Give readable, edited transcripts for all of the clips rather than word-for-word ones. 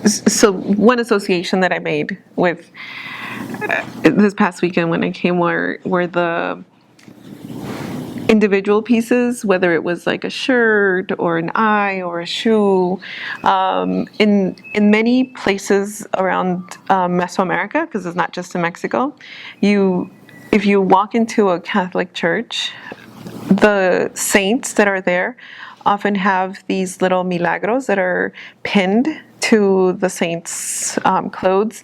so one association that I made with this past weekend when I came were the individual pieces, whether it was like a shirt or an eye or a shoe. In many places around Mesoamerica, because it's not just in Mexico, if you walk into a Catholic church, the saints that are there often have these little milagros that are pinned to the saints' clothes,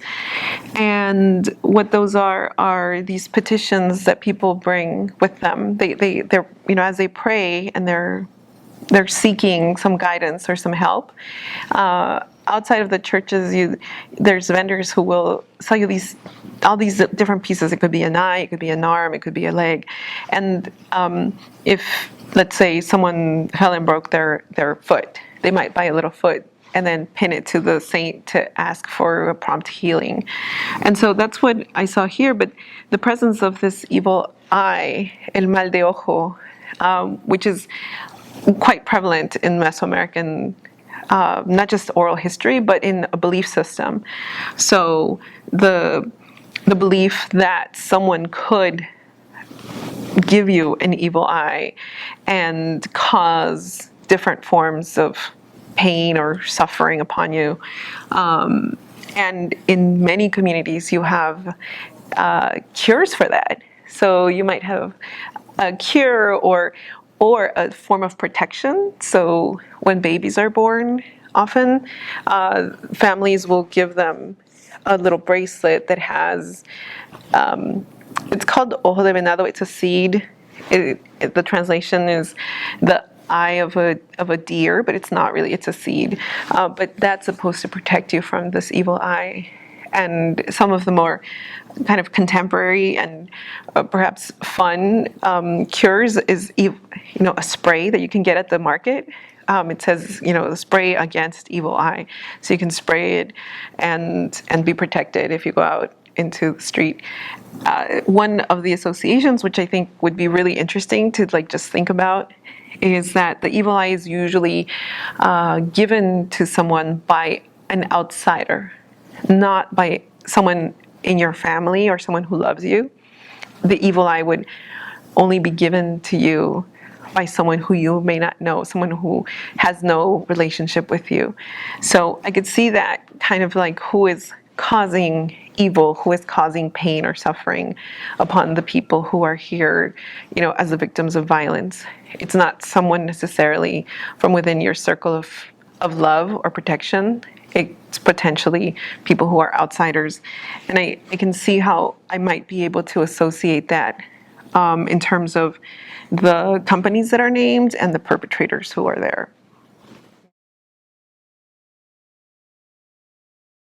and what those are these petitions that people bring with them. They're as they pray and they're seeking some guidance or some help. Outside of the churches, there's vendors who will sell you all these different pieces. It could be an eye, it could be an arm, it could be a leg, and if, let's say, someone fell and broke their foot, they might buy a little foot and then pin it to the saint to ask for a prompt healing. And so that's what I saw here. But the presence of this evil eye, el mal de ojo, which is quite prevalent in Mesoamerican, not just oral history, but in a belief system. So the belief that someone could give you an evil eye and cause different forms of pain or suffering upon you. And in many communities, you have cures for that. So you might have a cure or a form of protection. So when babies are born, often families will give them a little bracelet that has, it's called ojo de venado. It's a seed. The translation is the eye of a deer, but it's not really. It's a seed. But that's supposed to protect you from this evil eye. And some of the more kind of contemporary and perhaps fun cures is, a spray that you can get at the market. It says, a spray against evil eye. So you can spray it and be protected if you go out into the street. One of the associations, which I think would be really interesting to just think about, is that the evil eye is usually given to someone by an outsider, not by someone in your family or someone who loves you. The evil eye would only be given to you by someone who you may not know, someone who has no relationship with you. So I could see that kind of like who is causing evil, who is causing pain or suffering upon the people who are here, as the victims of violence. It's not someone necessarily from within your circle of love or protection. It's potentially people who are outsiders. And I can see how I might be able to associate that in terms of the companies that are named and the perpetrators who are there.